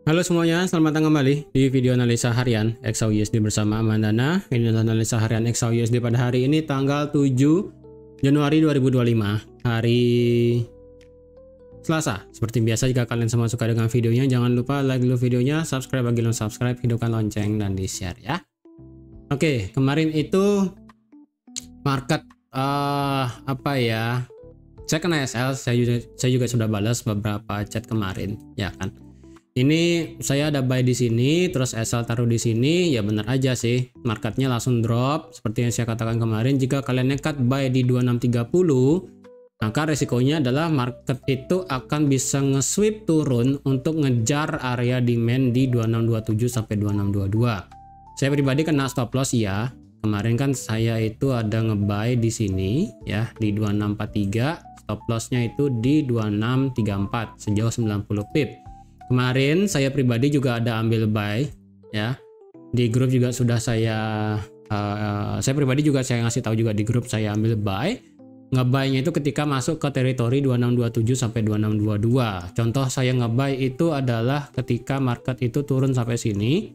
Halo semuanya, selamat datang kembali di video analisa harian XAUUSD bersama Amandana. Ini adalah analisa harian XAUUSD pada hari ini tanggal 7 Januari 2025, hari Selasa. Seperti biasa, jika kalian semua suka dengan videonya, jangan lupa like dulu videonya, subscribe bagi belum subscribe, hidupkan lonceng dan di share ya. Oke, kemarin itu market apa ya? Saya kena SL, saya juga sudah balas beberapa chat kemarin, ya kan. Ini saya ada buy di sini, terus SL taruh di sini, ya benar aja sih. Marketnya langsung drop, seperti yang saya katakan kemarin. Jika kalian nekat buy di 2630, maka resikonya adalah market itu akan bisa nge-sweep turun untuk ngejar area demand di 2627 sampai 2622. Saya pribadi kena stop loss ya. Kemarin kan saya itu ada nge-buy di sini ya di 2643, stop lossnya itu di 2634 sejauh 90 pip. Kemarin saya pribadi juga ada ambil buy ya, di grup juga sudah saya pribadi juga saya ngasih tahu juga di grup saya ambil buy. Ngebuy-nya itu ketika masuk ke teritori 2627 sampai 2622. Contoh saya ngebuy itu adalah ketika market itu turun sampai sini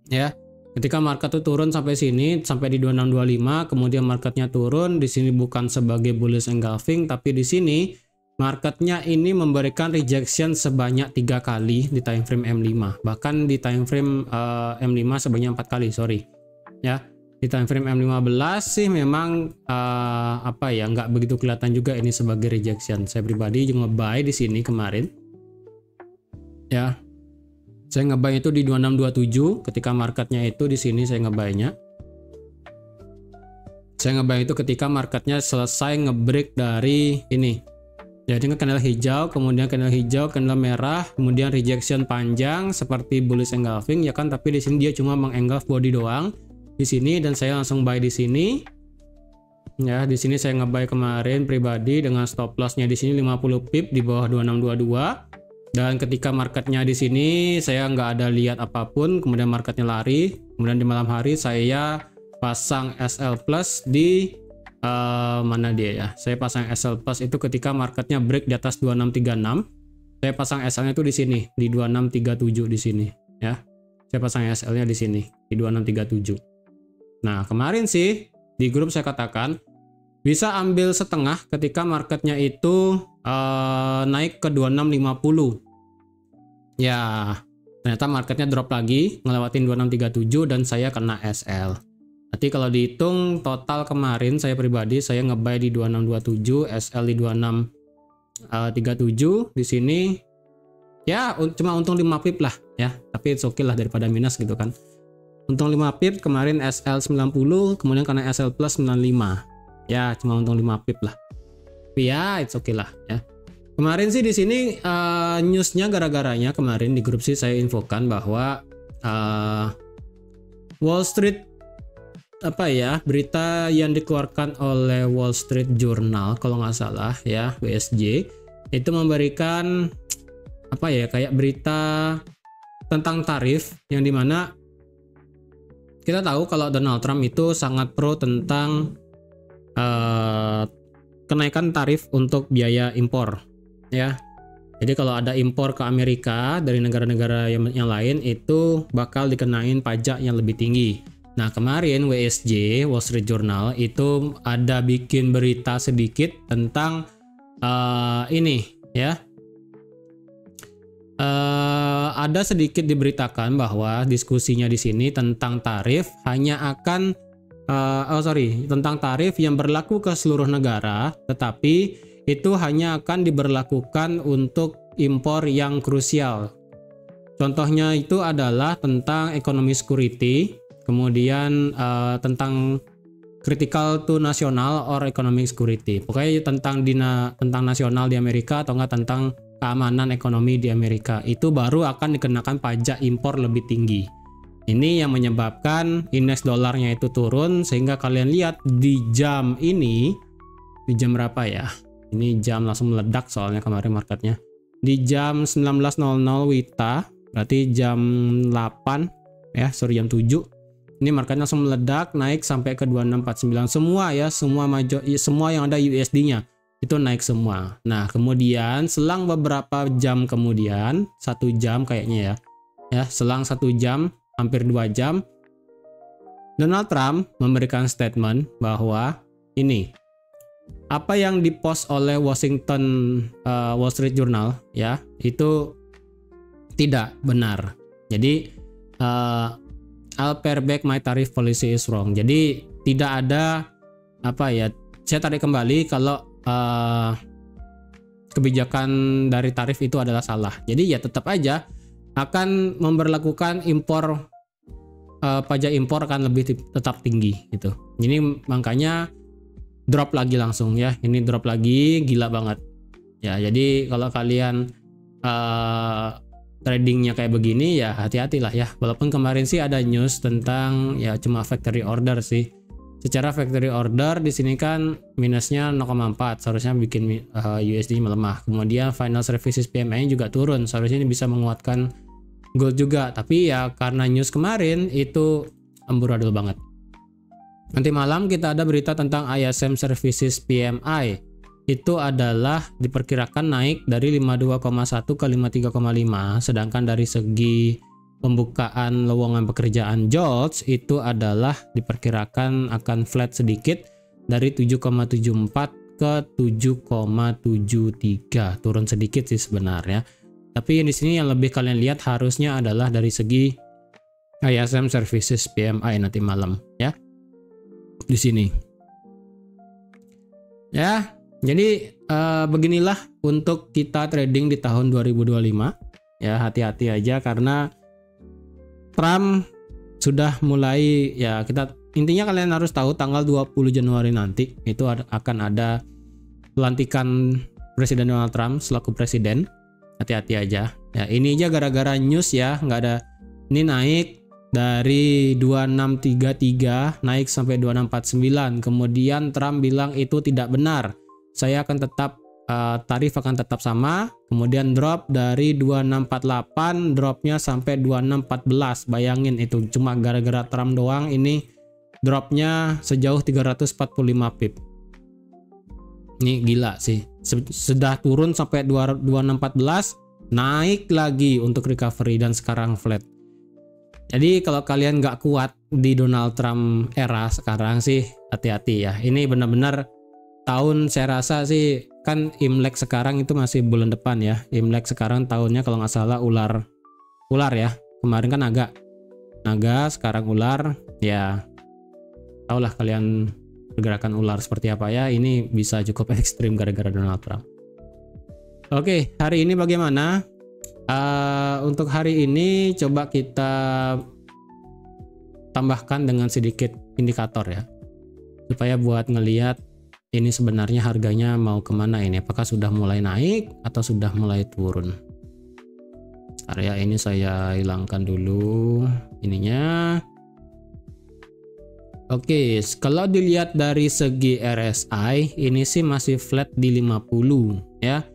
ya. Ketika market itu turun sampai sini sampai di 2625, kemudian marketnya turun di sini bukan sebagai bullish engulfing, tapi di sini marketnya ini memberikan rejection sebanyak 3 kali di time frame M5, bahkan di time frame M5 sebanyak 4 kali, sorry ya. Di time frame M15 sih memang apa ya, nggak begitu kelihatan juga ini sebagai rejection. Saya pribadi juga nge-buy di sini kemarin ya. Saya nge-buy itu di 2627 ketika marketnya itu di sini. Saya nge-buy-nya, saya nge-buy itu ketika marketnya selesai nge-break dari ini. Jadi candle hijau, kemudian candle hijau, candle merah, kemudian rejection panjang seperti bullish engulfing ya kan, tapi di sini dia cuma mengengulf body doang di sini, dan saya langsung buy di sini. Ya, di sini saya nge-buy kemarin pribadi dengan stop loss-nya di sini 50 pip di bawah 2622. Dan ketika marketnya di sini saya nggak ada lihat apapun, kemudian marketnya lari, kemudian di malam hari saya pasang SL plus di mana dia ya, saya pasang SL plus itu ketika marketnya break di atas 2636. Saya pasang SL nya itu di sini di 2637 di sini ya. Saya pasang SL nya di sini di 2637. Nah kemarin sih di grup saya katakan bisa ambil setengah ketika marketnya itu naik ke 2650 ya. Ternyata marketnya drop lagi ngelewatin 2637 dan saya kena SL. Nanti kalau dihitung total kemarin saya pribadi saya nge-buy di 2627, SL di 2637 di sini. Ya cuma untung 5 pip lah ya, tapi it's okay lah daripada minus gitu kan. Untung 5 pip kemarin, SL 90, kemudian karena SL plus 95. Ya cuma untung 5 pip lah. Tapi ya it's okay lah ya. Kemarin sih di sini newsnya gara-garanya kemarin di grup sih saya infokan bahwa Wall Street apa ya, berita yang dikeluarkan oleh Wall Street Journal kalau nggak salah ya, WSJ itu memberikan apa ya, kayak berita tentang tarif yang dimana kita tahu kalau Donald Trump itu sangat pro tentang kenaikan tarif untuk biaya impor ya. Jadi kalau ada impor ke Amerika dari negara-negara yang lain itu bakal dikenain pajak yang lebih tinggi. Nah kemarin WSJ, Wall Street Journal itu ada bikin berita sedikit tentang ini ya. Ada sedikit diberitakan bahwa diskusinya di sini tentang tarif hanya akan tentang tarif yang berlaku ke seluruh negara, tetapi itu hanya akan diberlakukan untuk impor yang krusial. Contohnya itu adalah tentang economic security, kemudian tentang critical to national or economic security. Pokoknya tentang nasional di Amerika atau enggak tentang keamanan ekonomi di Amerika, itu baru akan dikenakan pajak impor lebih tinggi. Ini yang menyebabkan indeks dolarnya itu turun, sehingga kalian lihat di jam ini, di jam berapa ya? Ini jam langsung meledak soalnya kemarin marketnya. Di jam 19.00 WITA, berarti jam 8 ya, sorry jam 7. Ini marketnya langsung meledak naik sampai ke 2649 semua ya, semua yang ada USD-nya. itu naik semua. Nah, kemudian selang beberapa jam kemudian, 1 jam kayaknya ya, selang 1 jam, hampir 2 jam, Donald Trump memberikan statement bahwa ini apa yang dipost oleh Wall Street Journal ya itu tidak benar. Jadi I'll pare back my tariff policy is wrong. Jadi tidak ada saya tarik kembali kalau kebijakan dari tarif itu adalah salah. Jadi ya tetap aja akan memberlakukan pajak impor akan lebih tetap tinggi gitu. Jadi makanya drop lagi langsung ya. Ini drop lagi gila banget. Ya, jadi kalau kalian tradingnya kayak begini ya hati-hatilah ya. Walaupun kemarin sih ada news tentang ya cuma factory order sih. Secara factory order di sini kan minusnya 0,4, seharusnya bikin USD melemah. Kemudian final services PMI juga turun, seharusnya ini bisa menguatkan gold juga. Tapi ya karena news kemarin itu amburadul banget. Nanti malam kita ada berita tentang ISM Services PMI. Itu adalah diperkirakan naik dari 52,1 ke 53,5. Sedangkan dari segi pembukaan lowongan pekerjaan jobs itu adalah diperkirakan akan flat sedikit dari 7,74 ke 7,73. Turun sedikit sih sebenarnya. Tapi di sini yang lebih kalian lihat harusnya adalah dari segi ISM Services PMI nanti malam ya. Di sini ya, jadi beginilah untuk kita trading di tahun 2025 ya. Hati-hati aja karena Trump sudah mulai ya, kita intinya kalian harus tahu tanggal 20 Januari nanti itu akan ada pelantikan Presiden Donald Trump selaku presiden. Hati-hati aja ya, ini aja gara-gara news ya, nggak ada, ini naik dari 2633 naik sampai 2649. Kemudian Trump bilang itu tidak benar, saya akan tetap tarif akan tetap sama. Kemudian drop dari 2648 dropnya sampai 2614. Bayangin itu cuma gara-gara Trump doang ini dropnya sejauh 345 pip. Ini gila sih. Sudah turun sampai 2614 naik lagi untuk recovery dan sekarang flat. Jadi kalau kalian nggak kuat di Donald Trump era sekarang sih hati-hati ya. Ini benar-benar tahun, saya rasa sih kan Imlek sekarang itu masih bulan depan ya. Imlek sekarang tahunnya kalau nggak salah ular ya. Kemarin kan naga, sekarang ular ya. Taulah kalian pergerakan ular seperti apa ya. Ini bisa cukup ekstrim gara-gara Donald Trump. Oke, hari ini bagaimana? Untuk hari ini coba kita tambahkan dengan sedikit indikator ya, supaya buat ngelihat ini sebenarnya harganya mau kemana ini, apakah sudah mulai naik atau sudah mulai turun. Area ini saya hilangkan dulu ininya. Oke, kalau dilihat dari segi RSI ini sih masih flat di 50 ya.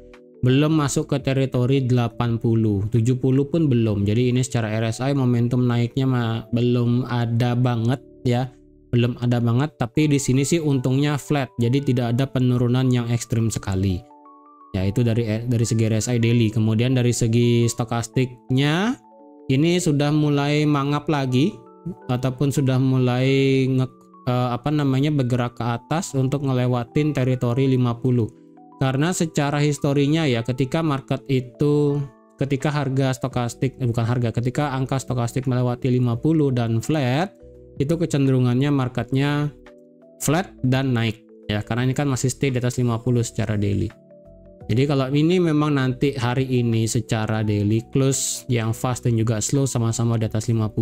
Belum masuk ke teritori 80, 70 pun belum. Jadi ini secara RSI momentum naiknya belum ada banget ya. Belum ada banget, tapi di sini sih untungnya flat. Jadi tidak ada penurunan yang ekstrim sekali. Ya itu dari segi RSI daily. Kemudian dari segi stokastiknya ini sudah mulai mangap lagi ataupun sudah mulai bergerak ke atas untuk ngelewatin teritori 50. Karena secara historinya ya, ketika market itu, ketika harga stokastik, ketika angka stokastik melewati 50 dan flat, itu kecenderungannya marketnya flat dan naik ya, karena ini kan masih stay di atas 50 secara daily. Jadi kalau ini memang nanti hari ini secara daily close yang fast dan juga slow sama-sama di atas 50,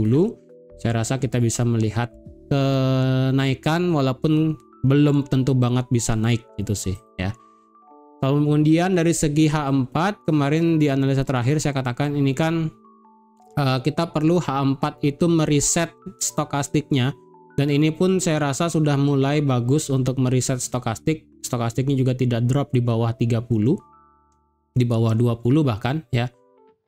saya rasa kita bisa melihat kenaikan walaupun belum tentu banget bisa naik itu sih ya. Kemudian dari segi H4 kemarin di analisa terakhir saya katakan ini kan kita perlu H4 itu mereset stokastiknya, dan ini pun saya rasa sudah mulai bagus untuk mereset stokastiknya juga tidak drop di bawah 30, di bawah 20 bahkan ya.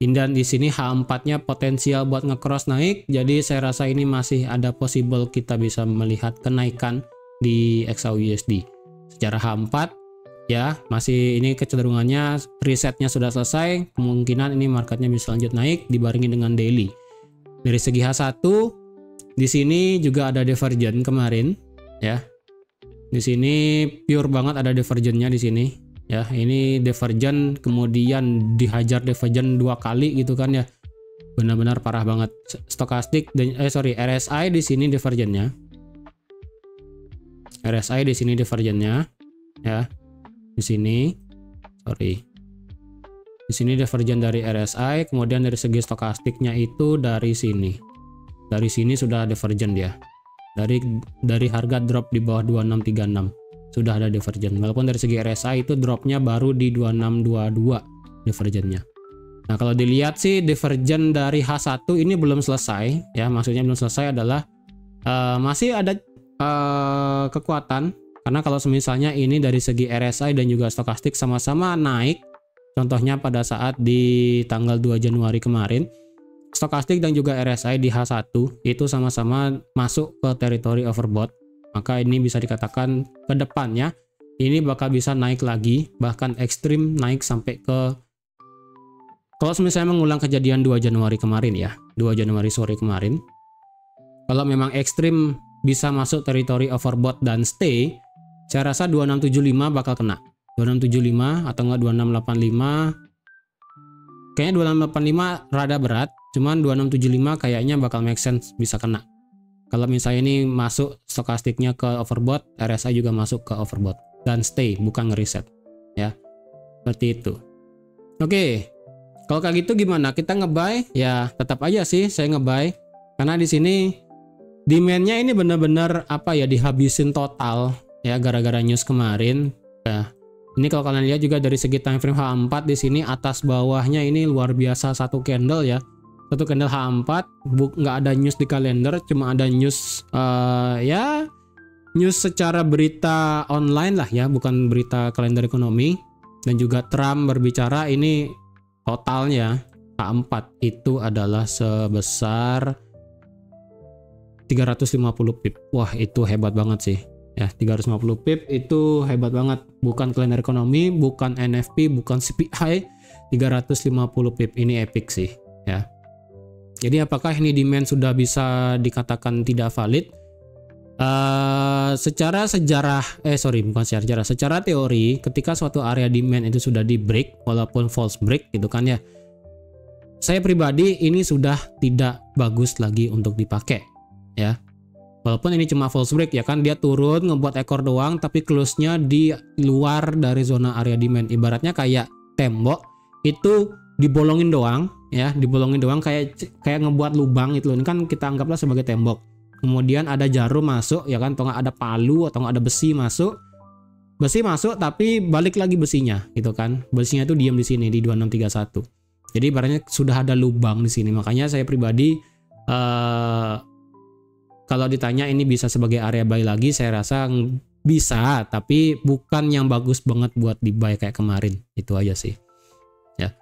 Dan di sini H4-nya potensial buat nge-cross naik, jadi saya rasa ini masih ada possible kita bisa melihat kenaikan di XAUUSD. Secara H4 ya, masih ini kecenderungannya resetnya sudah selesai, kemungkinan ini marketnya bisa lanjut naik dibarengi dengan daily. Dari segi H1 di sini juga ada divergen kemarin ya. Di sini pure banget ada divergennya di sini ya. Ini divergen kemudian dihajar divergen 2 kali gitu kan ya. Benar-benar parah banget. Stokastik dan RSI di sini divergennya. RSI di sini divergennya ya. Di sini di sini divergen dari RSI, kemudian dari segi stokastiknya itu dari sini sudah divergen dia, dari harga drop di bawah 2636 sudah ada divergen, walaupun dari segi RSI itu dropnya baru di 2622 divergennya. Nah kalau dilihat sih divergen dari H1 ini belum selesai ya, maksudnya belum selesai adalah masih ada kekuatan. Karena kalau misalnya ini dari segi RSI dan juga stokastik sama-sama naik, contohnya pada saat di tanggal 2 Januari kemarin, stokastik dan juga RSI di H1 itu sama-sama masuk ke teritori overbought, maka ini bisa dikatakan ke depannya ini bakal bisa naik lagi, bahkan ekstrim naik sampai ke, kalau misalnya mengulang kejadian 2 Januari kemarin ya, 2 Januari sore kemarin, kalau memang ekstrim bisa masuk teritori overbought dan stay, saya rasa 2675 bakal kena. 2675 atau enggak 2685. Kayaknya 2685 rada berat, cuman 2675 kayaknya bakal make sense bisa kena. Kalau misalnya ini masuk stokastiknya ke overbought, RSI juga masuk ke overbought dan stay, bukan ngereset. Ya. Seperti itu. Oke. Kalau kayak gitu gimana? Kita ngebuy? Ya, tetap aja sih saya ngebuy. Karena di sini demand-nya ini benar-benar apa ya, dihabisin total. Ya gara-gara news kemarin. Ya, ini kalau kalian lihat juga dari segi time frame H4 di sini atas bawahnya ini luar biasa, satu candle ya. Satu candle H4, nggak ada news di kalender, cuma ada news ya news secara berita online lah ya, bukan berita kalender ekonomi. Dan juga Trump berbicara, ini totalnya H4 itu adalah sebesar 350 pip. Wah, itu hebat banget sih. Ya, 350 pip itu hebat banget. Bukan kalender ekonomi, bukan NFP, bukan CPI. 350 pip ini epic sih, ya. Jadi apakah ini demand sudah bisa dikatakan tidak valid? Secara teori, ketika suatu area demand itu sudah di break, walaupun false break gitu kan ya, saya pribadi ini sudah tidak bagus lagi untuk dipakai ya. Walaupun ini cuma false break ya kan, dia turun ngebuat ekor doang tapi close-nya di luar dari zona area demand. Ibaratnya kayak tembok itu dibolongin doang ya, dibolongin doang kayak ngebuat lubang itu loh. Ini kan kita anggaplah sebagai tembok. Kemudian ada jarum masuk ya kan, atau nggak ada palu atau nggak ada besi masuk. Besi masuk tapi balik lagi besinya gitu kan. Besinya itu diam di sini di 2631. Jadi ibaratnya sudah ada lubang di sini. Makanya saya pribadi kalau ditanya ini bisa sebagai area buy lagi, saya rasa bisa, tapi bukan yang bagus banget buat di buy kayak kemarin. Itu aja sih. Ya.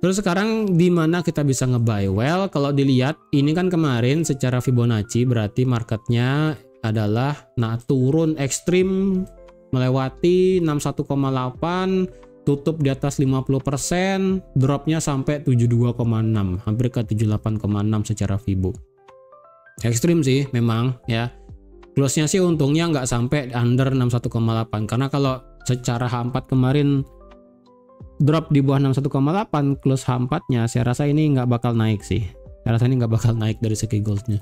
Terus sekarang di mana kita bisa nge-buy? Well, kalau dilihat ini kan kemarin secara Fibonacci berarti marketnya adalah turun ekstrim melewati 61,8, tutup di atas 50%, dropnya sampai 72,6, hampir ke 78,6 secara Fibo. Ekstrim sih memang ya. Close-nya sih untungnya nggak sampai under 61,8, karena kalau secara H4 kemarin drop di bawah 61,8 close H4-nya, saya rasa ini nggak bakal naik sih. Saya rasa ini nggak bakal naik dari segi goldnya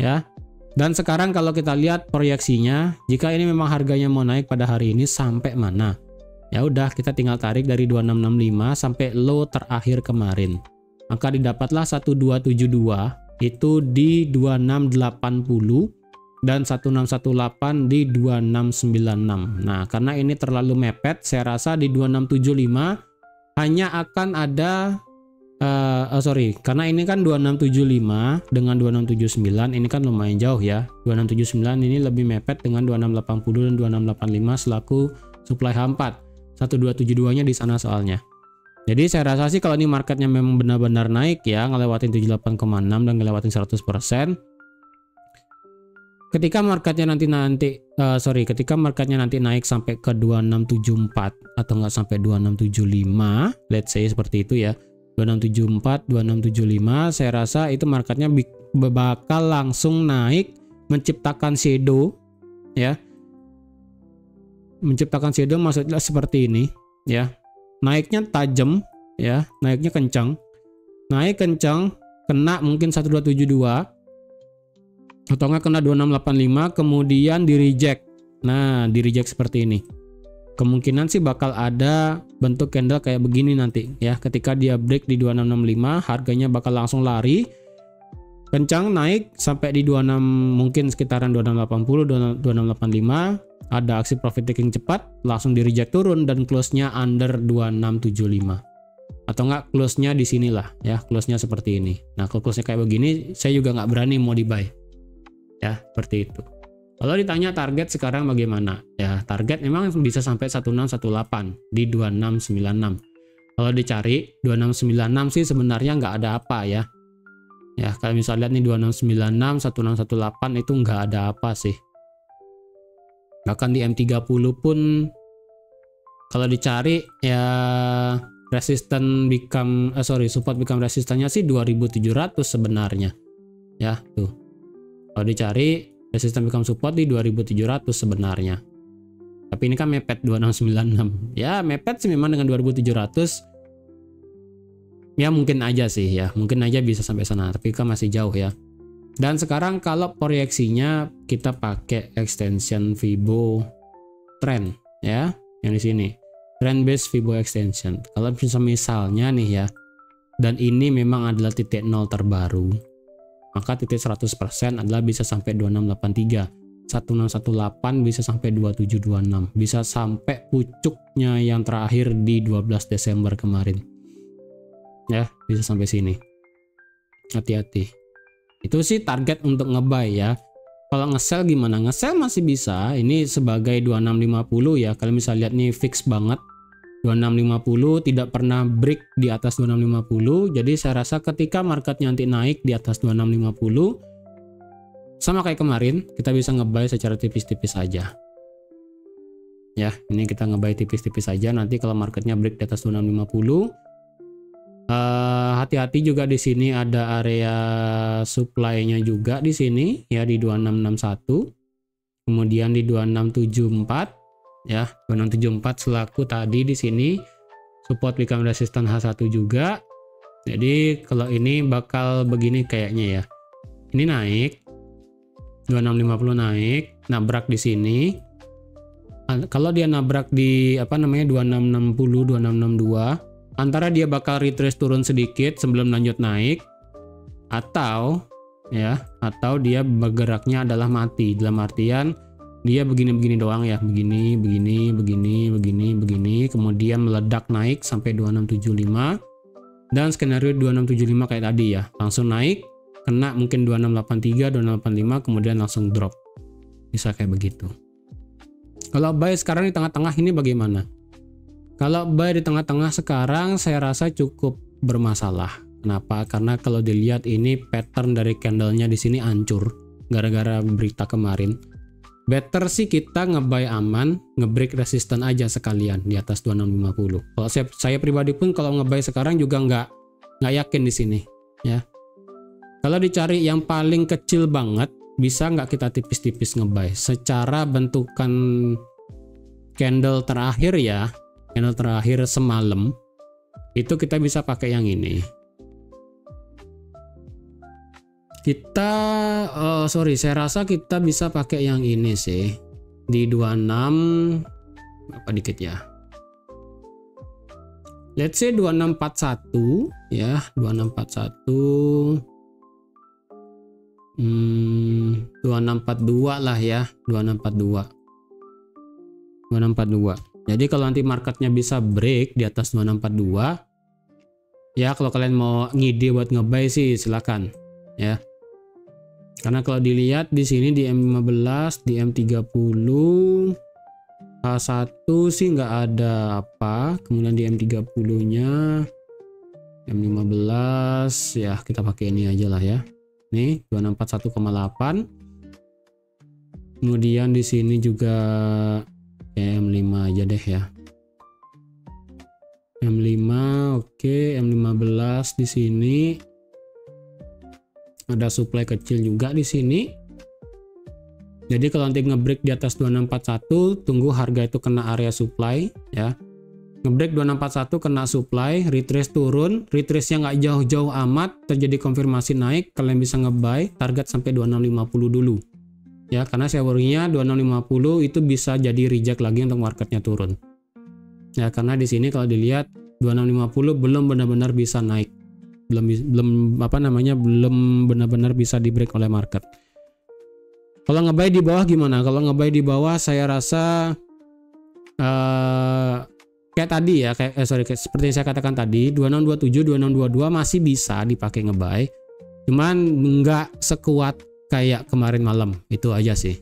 ya. Dan sekarang kalau kita lihat proyeksinya, jika ini memang harganya mau naik pada hari ini sampai mana, ya udah kita tinggal tarik dari 2665 sampai low terakhir kemarin, maka didapatlah 1272 itu di 2680 dan 1618 di 2696. Nah, karena ini terlalu mepet, saya rasa di 2675 hanya akan ada karena ini kan 2675 dengan 2679 ini kan lumayan jauh ya. 2679 ini lebih mepet dengan 2680 dan 2685 selaku supply H4. 1272-nya di sana soalnya. Jadi saya rasa sih kalau ini marketnya memang benar-benar naik ya, ngelewatin 78,6 dan ngelewatin 100%, ketika marketnya ketika marketnya nanti naik sampai ke 2674 atau nggak sampai 2675, let's say seperti itu ya, 2674 2675, saya rasa itu marketnya bakal langsung naik, menciptakan shadow ya, menciptakan shadow maksudnya seperti ini ya, naiknya tajam ya, naiknya kencang, naik kencang, kena mungkin 1272 atau nggak kena 2685, kemudian di reject. Nah, di reject seperti ini. Kemungkinan sih bakal ada bentuk candle kayak begini nanti ya. Ketika dia break di 2665, harganya bakal langsung lari kencang naik sampai di 26, mungkin sekitaran 2680 2685, ada aksi profit taking cepat, langsung di reject turun dan close-nya under 2675. Atau nggak close-nya di sinilah ya, close-nya seperti ini. Nah, kalau close-nya kayak begini, saya juga nggak berani mau di buy. Ya, seperti itu. Kalau ditanya target sekarang bagaimana? Ya, target memang bisa sampai 1618 di 2696. Kalau dicari 2696 sih sebenarnya nggak ada apa ya. Ya, kalau misalnya lihat nih 2696, 1618 itu nggak ada apa sih. Bahkan di M30 pun kalau dicari ya support become resistannya sih 2700 sebenarnya. Ya, tuh. Kalau dicari resisten become support di 2700 sebenarnya. Tapi ini kan mepet 2696. Ya, mepet sih memang dengan 2700. Ya mungkin aja sih ya, mungkin aja bisa sampai sana, tapi kan masih jauh ya. Dan sekarang kalau proyeksinya kita pakai extension Fibo trend ya, yang di sini. Trend based Fibo extension. Kalau misalnya nih ya, dan ini memang adalah titik nol terbaru, maka titik 100% adalah bisa sampai 2683, 1618 bisa sampai 2726, bisa sampai pucuknya yang terakhir di 12 Desember kemarin ya, bisa sampai sini. Hati-hati, itu sih target untuk ngebuy ya. Kalau nge-sell gimana? Nge-sell masih bisa, ini sebagai 2650 ya. Kalau misalnya lihat nih fix banget 2650, tidak pernah break di atas 2650. Jadi saya rasa ketika marketnya nanti naik di atas 2650, sama kayak kemarin, kita bisa ngebuy secara tipis-tipis saja. Ya, ini kita ngebuy tipis-tipis saja. Nanti kalau marketnya break di atas 2650, hati-hati juga di sini ada area supply-nya juga di sini ya, di 2661. Kemudian di 2674. Ya, 2674 selaku tadi di sini support become resistance H1 juga. Jadi kalau ini bakal begini kayaknya ya. Ini naik 2650, naik nabrak di sini. Kalau dia nabrak di 2660 2662, antara dia bakal retrace turun sedikit sebelum lanjut naik, atau dia bergeraknya adalah mati, dalam artian dia begini-begini doang ya, begini, kemudian meledak naik sampai 2675, dan skenario 2675 kayak tadi ya, langsung naik, kena mungkin 2683, 2685, kemudian langsung drop, bisa kayak begitu. Kalau buy sekarang di tengah-tengah ini bagaimana? Kalau buy di tengah-tengah sekarang saya rasa cukup bermasalah. Kenapa? Karena kalau dilihat ini pattern dari candlenya di sini hancur gara-gara berita kemarin. Better sih kita ngebuy aman, ngebreak resisten aja sekalian di atas 2650. Kalau saya pribadi pun kalau ngebuy sekarang juga nggak yakin di sini ya. Kalau dicari yang paling kecil banget, bisa nggak kita tipis-tipis ngebuy secara bentukan candle terakhir ya, candle terakhir semalam itu kita bisa pakai yang ini. Saya rasa kita bisa pakai yang ini sih di 26 apa dikit ya, let's say 2641 ya, 2641, 2642 lah ya, 2642. Jadi kalau nanti marketnya bisa break di atas 2642 ya, kalau kalian mau ngide buat ngebuy sih silakan ya. Karena kalau dilihat di sini di M15, di M30, H1 sih nggak ada apa. Kemudian di M30-nya, M15 ya kita pakai ini aja lah ya. Nih 261,8. Kemudian di sini juga M5 aja deh ya. M5, oke, M15 di sini. Ada supply kecil juga di sini. Jadi kalau nanti ngebreak di atas 2641, tunggu harga itu kena area supply ya. Ngebreak 2641 kena supply, retrace turun, retrace-nya nggak jauh-jauh amat, terjadi konfirmasi naik, kalian bisa ngebuy, target sampai 2650 dulu. Ya, karena teorinya 2650 itu bisa jadi reject lagi untuk marketnya turun. Ya, karena di sini kalau dilihat 2650 belum benar-benar bisa naik. Belum benar-benar bisa di break oleh market. Kalau ngebuy di bawah gimana? Kalau ngebuy di bawah saya rasa kayak tadi ya, seperti yang saya katakan tadi, 2627, 2622 masih bisa dipakai ngebuy. Cuman nggak sekuat kayak kemarin malam, itu aja sih.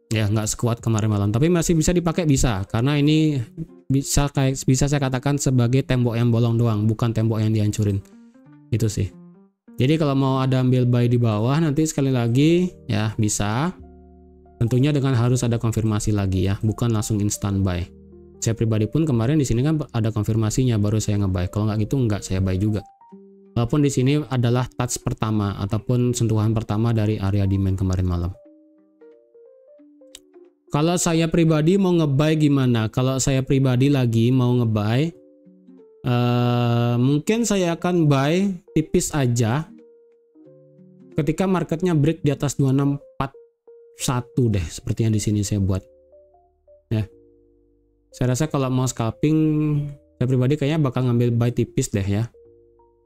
Ya, nggak sekuat kemarin malam, tapi masih bisa dipakai, bisa. Karena ini bisa saya katakan sebagai tembok yang bolong doang, bukan tembok yang dihancurin. Itu sih. Jadi kalau mau ada ambil buy di bawah nanti sekali lagi ya bisa. Tentunya dengan harus ada konfirmasi lagi ya, bukan langsung instan buy. Saya pribadi pun kemarin di sini kan ada konfirmasinya baru saya ngebuy. Kalau nggak gitu nggak saya buy juga. Walaupun di sini adalah touch pertama ataupun sentuhan pertama dari area demand kemarin malam. Kalau saya pribadi mau ngebuy gimana? Kalau saya pribadi lagi mau ngebuy, mungkin saya akan buy tipis aja ketika marketnya break di atas 2641 deh, seperti yang di sini saya buat. Ya, saya rasa kalau mau scalping, saya pribadi kayaknya bakal ngambil buy tipis deh ya.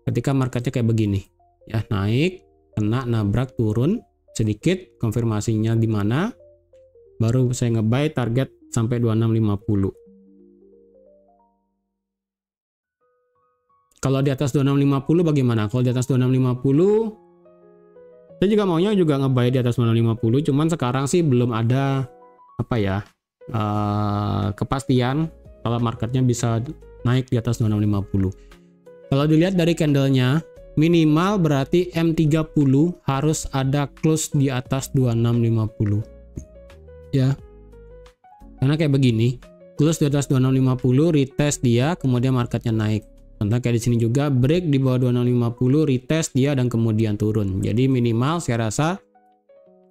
Ketika marketnya kayak begini, ya naik, kena, nabrak, turun sedikit, konfirmasinya di mana, baru saya ngebuy target sampai 2650. Kalau di atas 2650 bagaimana? Kalau di atas 2650 saya juga maunya juga ngebuy di atas 2650, cuman sekarang sih belum ada apa ya kepastian kalau marketnya bisa naik di atas 2650. Kalau dilihat dari candlenya, minimal berarti M30 harus ada close di atas 2650 ya, karena kayak begini, close di atas 2650, retest dia, kemudian marketnya naik. Contoh kayak di sini juga break di bawah 2650, retest dia dan kemudian turun. Jadi minimal saya rasa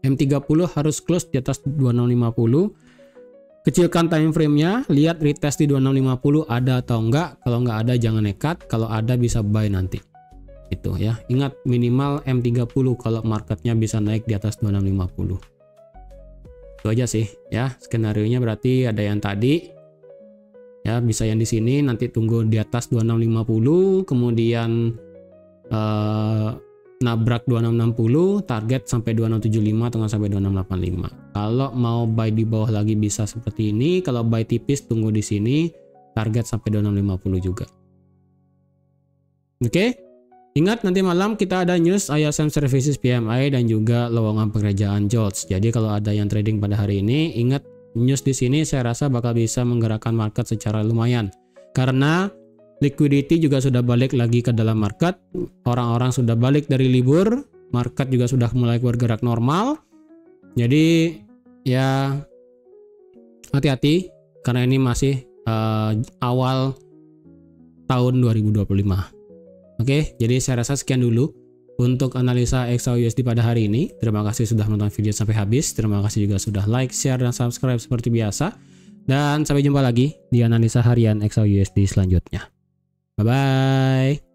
M30 harus close di atas 2650. Kecilkan time frame-nya, lihat retest di 2650 ada atau enggak. Kalau enggak ada jangan nekat, kalau ada bisa buy nanti. Itu ya. Ingat minimal M30 kalau marketnya bisa naik di atas 2650. Itu aja sih ya. Skenario-nya berarti ada yang tadi ya, bisa yang di sini, nanti tunggu di atas 2650, kemudian nabrak 2660, target sampai 2675 atau sampai 2685. Kalau mau buy di bawah lagi bisa seperti ini, kalau buy tipis tunggu di sini, target sampai 2650 juga. Oke, ingat nanti malam kita ada news ISM Services PMI dan juga lowongan pekerjaan jobs. Jadi kalau ada yang trading pada hari ini, ingat news di sini saya rasa bakal bisa menggerakkan market secara lumayan. Karena liquidity juga sudah balik lagi ke dalam market, orang-orang sudah balik dari libur, market juga sudah mulai bergerak normal. Jadi ya hati-hati karena ini masih awal tahun 2025. Oke, jadi saya rasa sekian dulu untuk analisa XAUUSD pada hari ini. Terima kasih sudah menonton video sampai habis. Terima kasih juga sudah like, share, dan subscribe seperti biasa. Dan sampai jumpa lagi di analisa harian XAUUSD selanjutnya. Bye-bye.